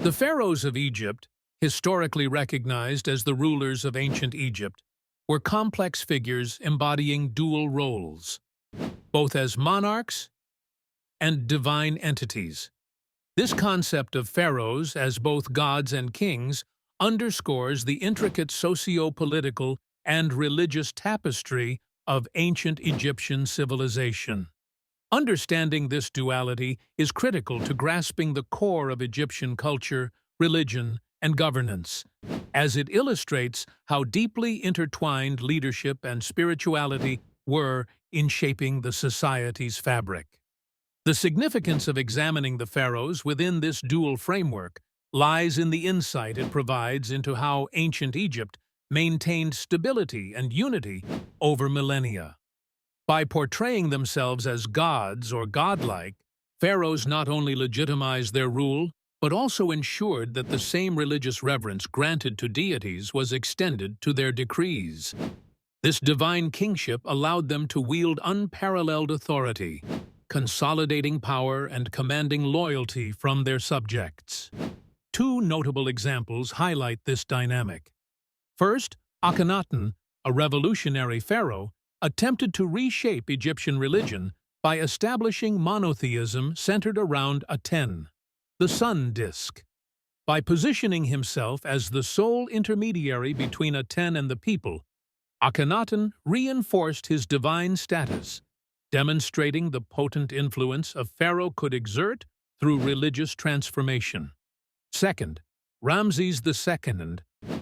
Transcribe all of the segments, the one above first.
The pharaohs of Egypt, historically recognized as the rulers of ancient Egypt, were complex figures embodying dual roles, both as monarchs and divine entities. This concept of pharaohs as both gods and kings underscores the intricate socio-political and religious tapestry of ancient Egyptian civilization. Understanding this duality is critical to grasping the core of Egyptian culture, religion, and governance, as it illustrates how deeply intertwined leadership and spirituality were in shaping the society's fabric. The significance of examining the pharaohs within this dual framework lies in the insight it provides into how ancient Egypt maintained stability and unity over millennia. By portraying themselves as gods or godlike, pharaohs not only legitimized their rule, but also ensured that the same religious reverence granted to deities was extended to their decrees. This divine kingship allowed them to wield unparalleled authority, consolidating power and commanding loyalty from their subjects. Two notable examples highlight this dynamic. First, Akhenaten, a revolutionary pharaoh, attempted to reshape Egyptian religion by establishing monotheism centered around Aten, the sun disk. By positioning himself as the sole intermediary between Aten and the people, Akhenaten reinforced his divine status, demonstrating the potent influence a pharaoh could exert through religious transformation. Second, Ramses II,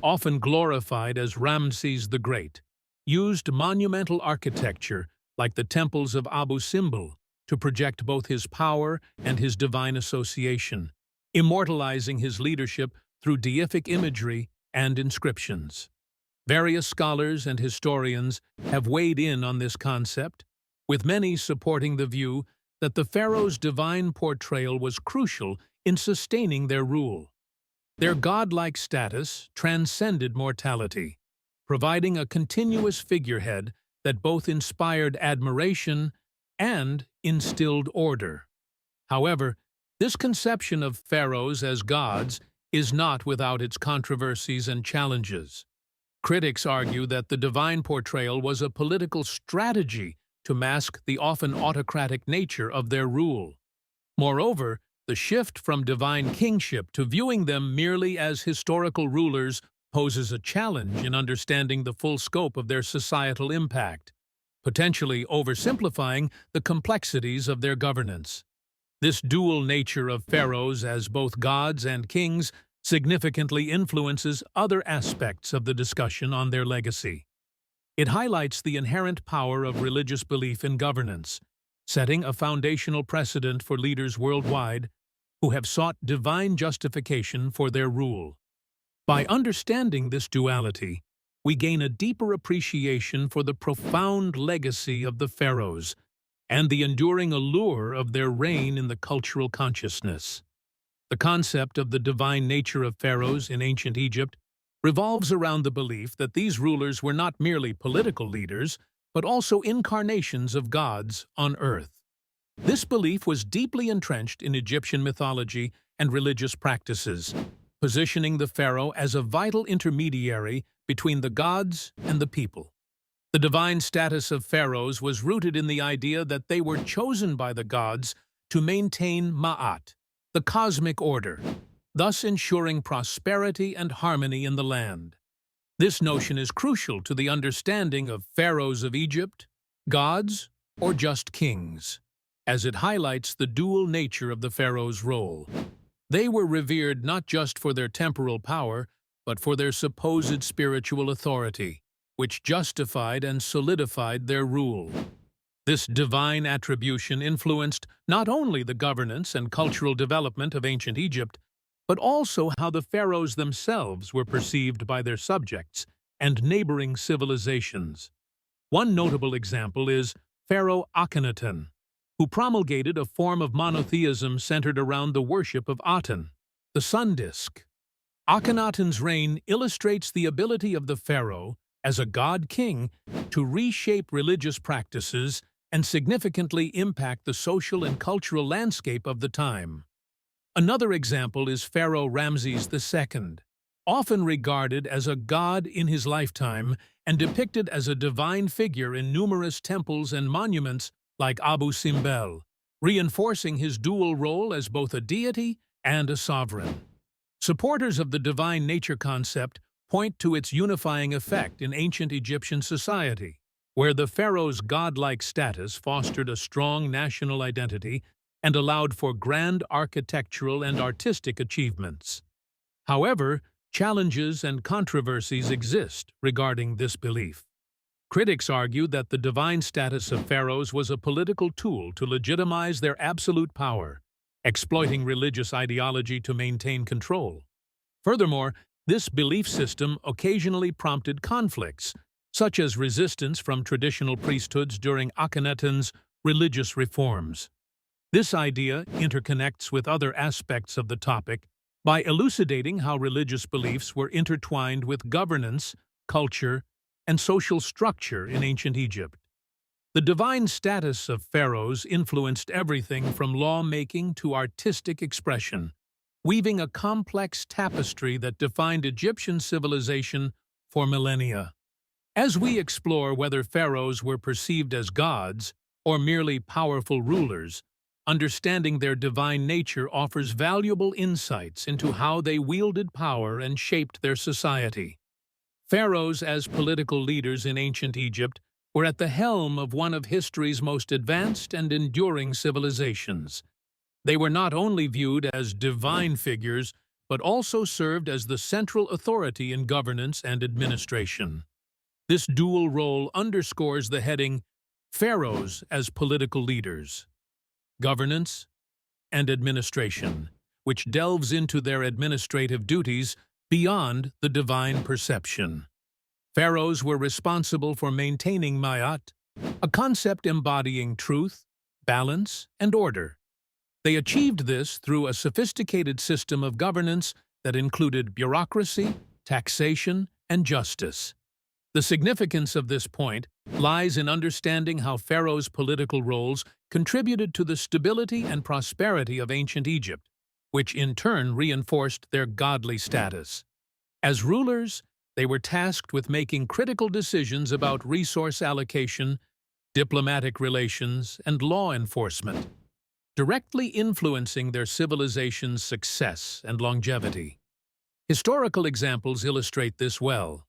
often glorified as Ramses the Great, used monumental architecture like the temples of Abu Simbel to project both his power and his divine association, immortalizing his leadership through deific imagery and inscriptions. Various scholars and historians have weighed in on this concept, with many supporting the view that the pharaoh's divine portrayal was crucial in sustaining their rule. Their godlike status transcended mortality, providing a continuous figurehead that both inspired admiration and instilled order. However, this conception of pharaohs as gods is not without its controversies and challenges. Critics argue that the divine portrayal was a political strategy to mask the often autocratic nature of their rule. Moreover, the shift from divine kingship to viewing them merely as historical rulers poses a challenge in understanding the full scope of their societal impact, potentially oversimplifying the complexities of their governance. This dual nature of pharaohs as both gods and kings significantly influences other aspects of the discussion on their legacy. It highlights the inherent power of religious belief in governance, setting a foundational precedent for leaders worldwide who have sought divine justification for their rule. By understanding this duality, we gain a deeper appreciation for the profound legacy of the pharaohs and the enduring allure of their reign in the cultural consciousness. The concept of the divine nature of pharaohs in ancient Egypt revolves around the belief that these rulers were not merely political leaders, but also incarnations of gods on earth. This belief was deeply entrenched in Egyptian mythology and religious practices, positioning the pharaoh as a vital intermediary between the gods and the people. The divine status of pharaohs was rooted in the idea that they were chosen by the gods to maintain Ma'at, the cosmic order, thus ensuring prosperity and harmony in the land. This notion is crucial to the understanding of pharaohs of Egypt, gods, or just kings, as it highlights the dual nature of the pharaoh's role. They were revered not just for their temporal power, but for their supposed spiritual authority, which justified and solidified their rule. This divine attribution influenced not only the governance and cultural development of ancient Egypt, but also how the pharaohs themselves were perceived by their subjects and neighboring civilizations. One notable example is Pharaoh Akhenaten, who promulgated a form of monotheism centered around the worship of Aten, the sun disk. Akhenaten's reign illustrates the ability of the pharaoh, as a god-king, to reshape religious practices and significantly impact the social and cultural landscape of the time. Another example is Pharaoh Ramses II, often regarded as a god in his lifetime and depicted as a divine figure in numerous temples and monuments like Abu Simbel, reinforcing his dual role as both a deity and a sovereign. Supporters of the divine nature concept point to its unifying effect in ancient Egyptian society, where the pharaoh's godlike status fostered a strong national identity and allowed for grand architectural and artistic achievements. However, challenges and controversies exist regarding this belief. Critics argue that the divine status of pharaohs was a political tool to legitimize their absolute power, exploiting religious ideology to maintain control. Furthermore, this belief system occasionally prompted conflicts, such as resistance from traditional priesthoods during Akhenaten's religious reforms. This idea interconnects with other aspects of the topic by elucidating how religious beliefs were intertwined with governance, culture, and social structure in ancient Egypt. The divine status of pharaohs influenced everything from law-making to artistic expression, weaving a complex tapestry that defined Egyptian civilization for millennia. As we explore whether pharaohs were perceived as gods or merely powerful rulers, understanding their divine nature offers valuable insights into how they wielded power and shaped their society. Pharaohs, as political leaders in ancient Egypt, were at the helm of one of history's most advanced and enduring civilizations. They were not only viewed as divine figures, but also served as the central authority in governance and administration. This dual role underscores the heading, Pharaohs as political leaders, governance, and administration, which delves into their administrative duties beyond the divine perception. Pharaohs were responsible for maintaining Ma'at, a concept embodying truth, balance, and order. They achieved this through a sophisticated system of governance that included bureaucracy, taxation, and justice. The significance of this point lies in understanding how pharaohs' political roles contributed to the stability and prosperity of ancient Egypt, which in turn reinforced their godly status. As rulers, they were tasked with making critical decisions about resource allocation, diplomatic relations, and law enforcement, directly influencing their civilization's success and longevity. Historical examples illustrate this well.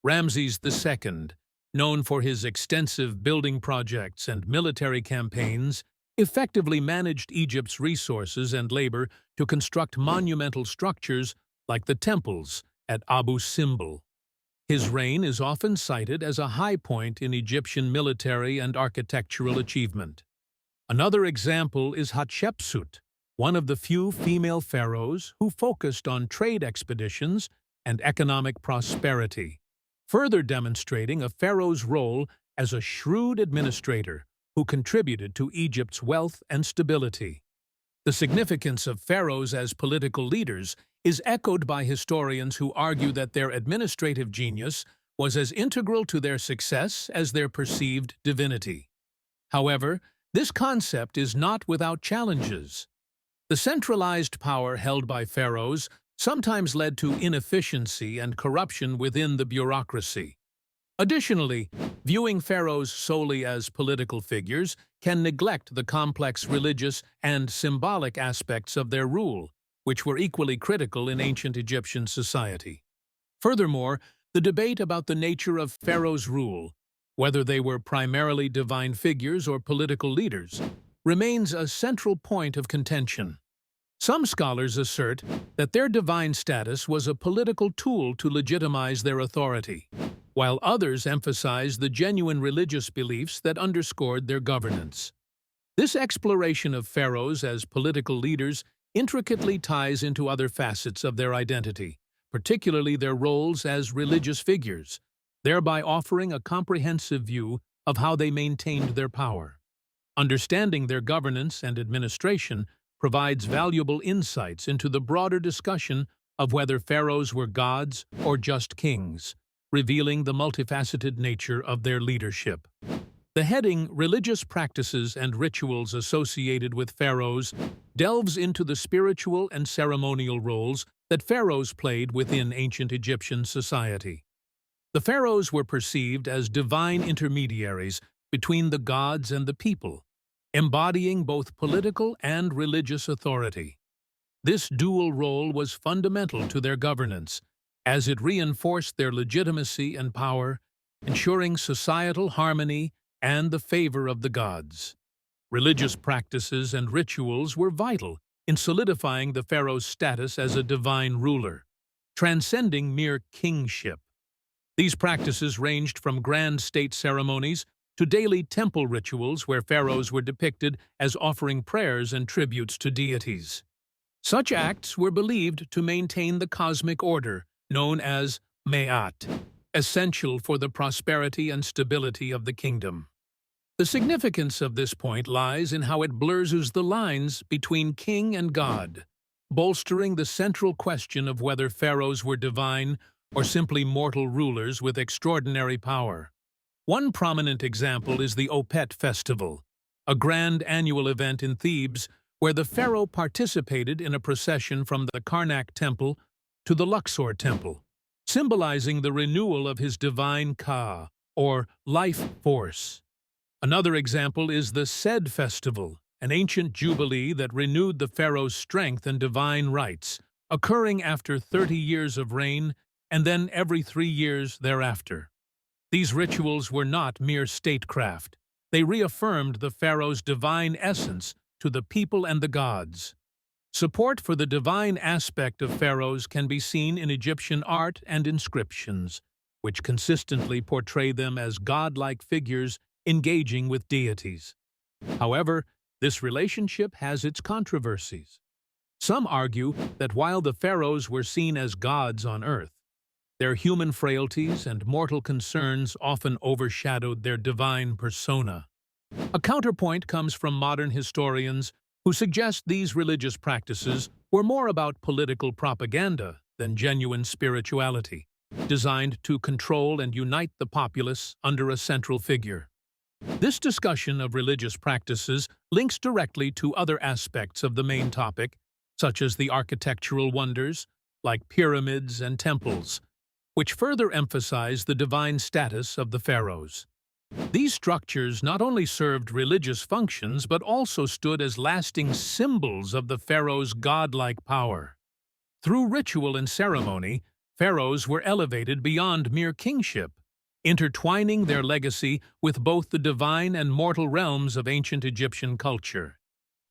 Ramses II, known for his extensive building projects and military campaigns, effectively managed Egypt's resources and labor to construct monumental structures like the temples at Abu Simbel. His reign is often cited as a high point in Egyptian military and architectural achievement. Another example is Hatshepsut, one of the few female pharaohs who focused on trade expeditions and economic prosperity, further demonstrating a pharaoh's role as a shrewd administrator who contributed to Egypt's wealth and stability. The significance of pharaohs as political leaders is echoed by historians who argue that their administrative genius was as integral to their success as their perceived divinity. However, this concept is not without challenges. The centralized power held by pharaohs sometimes led to inefficiency and corruption within the bureaucracy. Additionally, viewing pharaohs solely as political figures can neglect the complex religious and symbolic aspects of their rule, which were equally critical in ancient Egyptian society. Furthermore, the debate about the nature of pharaohs' rule, whether they were primarily divine figures or political leaders, remains a central point of contention. Some scholars assert that their divine status was a political tool to legitimize their authority, while others emphasize the genuine religious beliefs that underscored their governance. This exploration of pharaohs as political leaders intricately ties into other facets of their identity, particularly their roles as religious figures, thereby offering a comprehensive view of how they maintained their power. Understanding their governance and administration provides valuable insights into the broader discussion of whether pharaohs were gods or just kings, revealing the multifaceted nature of their leadership. The heading Religious Practices and Rituals Associated with Pharaohs delves into the spiritual and ceremonial roles that pharaohs played within ancient Egyptian society. The pharaohs were perceived as divine intermediaries between the gods and the people, embodying both political and religious authority. This dual role was fundamental to their governance, as it reinforced their legitimacy and power, ensuring societal harmony and the favor of the gods. Religious practices and rituals were vital in solidifying the pharaoh's status as a divine ruler, transcending mere kingship. These practices ranged from grand state ceremonies to daily temple rituals where pharaohs were depicted as offering prayers and tributes to deities. Such acts were believed to maintain the cosmic order, known as Ma'at, essential for the prosperity and stability of the kingdom. The significance of this point lies in how it blurs the lines between king and god, bolstering the central question of whether pharaohs were divine or simply mortal rulers with extraordinary power. One prominent example is the Opet festival, a grand annual event in Thebes where the pharaoh participated in a procession from the Karnak temple to the Luxor temple, symbolizing the renewal of his divine Ka, or life force. Another example is the Sed festival, an ancient jubilee that renewed the pharaoh's strength and divine rights, occurring after 30 years of reign and then every 3 years thereafter. These rituals were not mere statecraft. They reaffirmed the pharaoh's divine essence to the people and the gods. Support for the divine aspect of pharaohs can be seen in Egyptian art and inscriptions, which consistently portray them as godlike figures engaging with deities. However, this relationship has its controversies. Some argue that while the pharaohs were seen as gods on earth, their human frailties and mortal concerns often overshadowed their divine persona. A counterpoint comes from modern historians who suggest these religious practices were more about political propaganda than genuine spirituality, designed to control and unite the populace under a central figure. This discussion of religious practices links directly to other aspects of the main topic, such as the architectural wonders, like pyramids and temples, which further emphasize the divine status of the pharaohs. These structures not only served religious functions but also stood as lasting symbols of the pharaoh's godlike power. Through ritual and ceremony, pharaohs were elevated beyond mere kingship, intertwining their legacy with both the divine and mortal realms of ancient Egyptian culture.